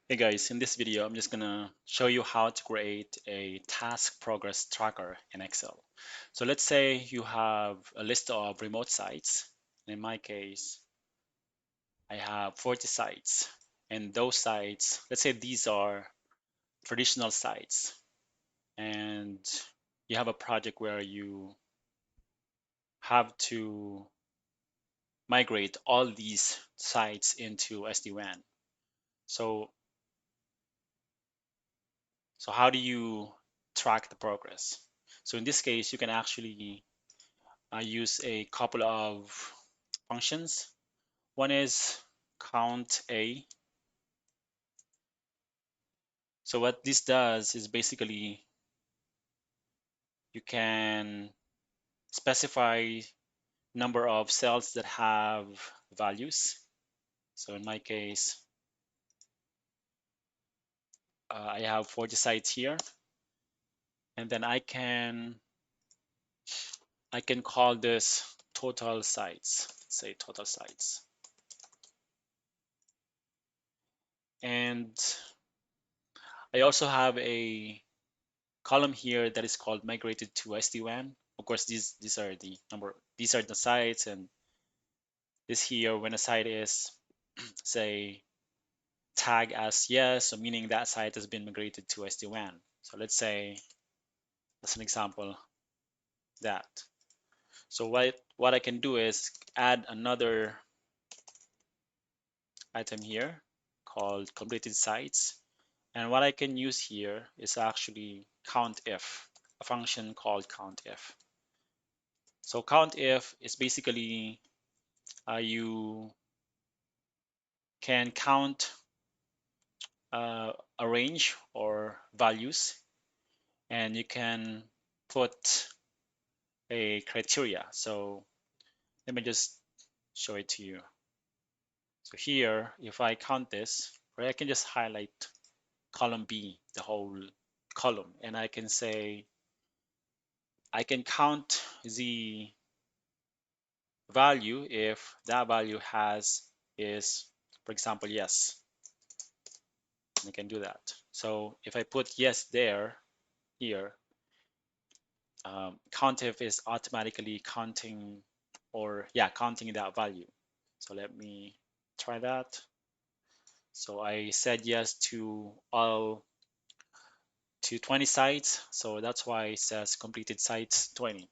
Hey guys, in this video, I'm just gonna show you how to create a task progress tracker in Excel. So let's say you have a list of remote sites. In my case, I have 40 sites, and those sites, let's say these are traditional sites, and you have a project where you have to migrate all these sites into SD-WAN. So, so how do you track the progress? So in this case, you can actually use a couple of functions. One is count A. So what this does is basically you can specify number of cells that have values. So in my case, I have 40 sites here, and then I can call this total sites. Let's say total sites, and I also have a column here that is called migrated to SD-WAN. Of course, these are the sites, and this here when a site is say tag as yes, so meaning that site has been migrated to SD-WAN. So let's say as an example that. So what I can do is add another item here called completed sites. And what I can use here is actually countIf, a function called countIf. So countIf is basically you can count a range or values, and you can put a criteria. So let me just show it to you. So here, if I count this, or I can just highlight column B, the whole column, and I can say I can count the value if that value is, for example, yes. I can do that. So if I put yes there, here, COUNTIF is automatically counting, or yeah, counting that value. So let me try that. So I said yes to all to 20 sites, so that's why it says completed sites 20.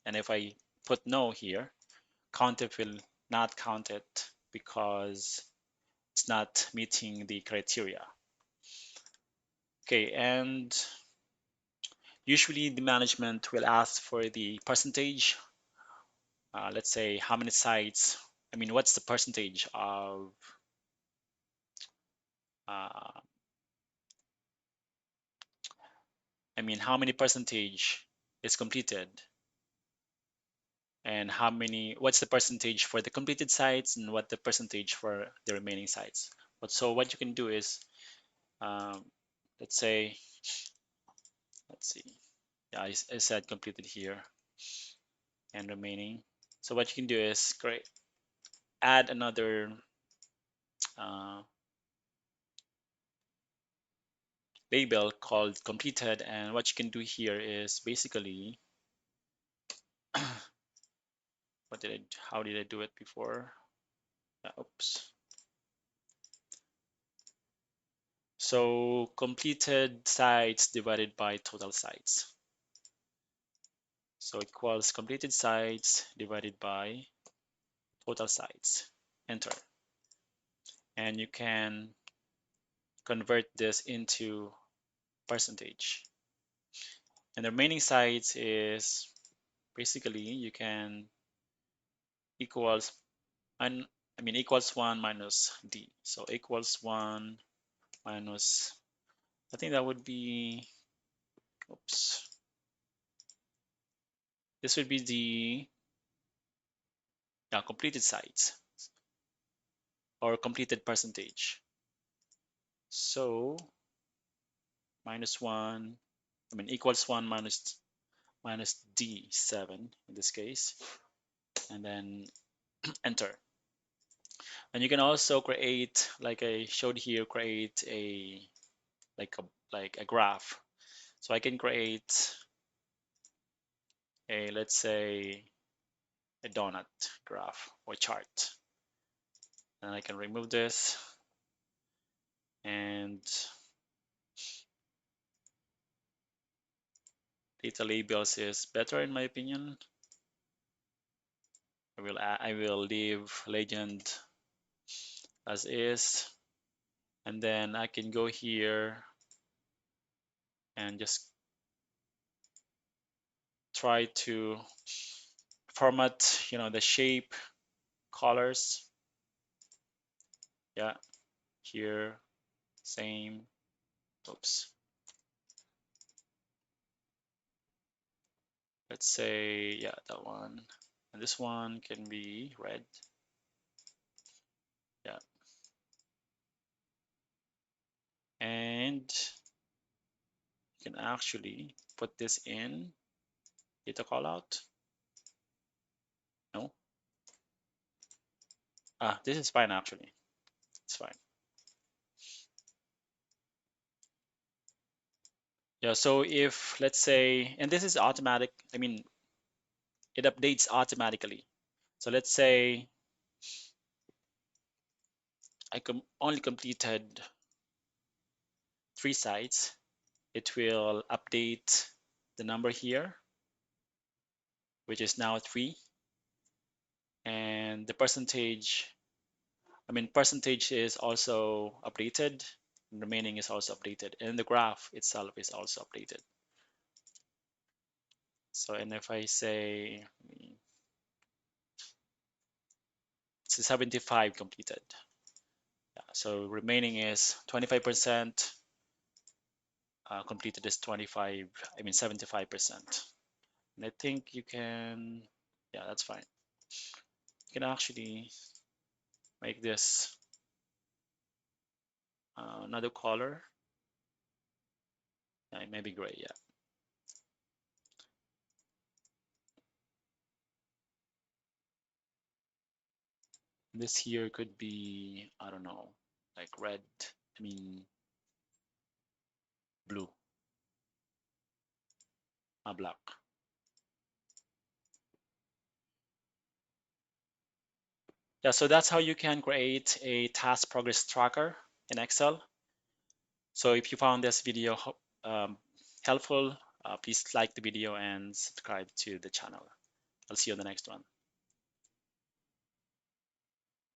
And if I put no here, COUNTIF will not count it because it's not meeting the criteria. Okay, and usually the management will ask for the percentage. Let's say how many sites, what's the percentage of, uh, how many percentage is completed, and what's the percentage for the completed sites and what the percentage for the remaining sites. So what you can do is, um, let's say, let's see, yeah, I said completed here and remaining. So what you can do is add another uh, label called completed, and what you can do here is basically how did I do it before? Oops. So completed sites divided by total sites. So equals completed sites divided by total sites. Enter. And you can convert this into percentage. And the remaining sites is basically you can equals and equals 1 minus d. So equals 1 minus, I think that would be, oops, this would be the completed sites or completed percentage. So minus 1, equals 1 minus d7 in this case, and then enter. And you can also create, like I showed here, create a like a like a graph. So I can create a, let's say, a donut graph or chart. And I can remove this, and data labels is better in my opinion. I will leave legend as is, and then I can go here and just try to format, the shape, colors. Yeah, here, same. Oops. Let's say, yeah, that one. And this one can be red. Yeah. And you can actually put this in data callout. No. This is fine actually. It's fine. Yeah, so if let's say, and this is automatic, I mean, it updates automatically. So let's say only completed 3 sites, it will update the number here, which is now 3, and the percentage, I mean, percentage is also updated, remaining is also updated, and the graph itself is also updated. So, and if I say it's 75 completed, yeah, so remaining is 25%, completed is 25, I mean 75%. And I think you can, yeah, that's fine. You can actually make this another color. Yeah, it may be gray, yeah. This here could be, I don't know, like red, I mean blue, black. Yeah, so that's how you can create a task progress tracker in Excel. So if you found this video helpful, please like the video and subscribe to the channel. I'll see you on the next one.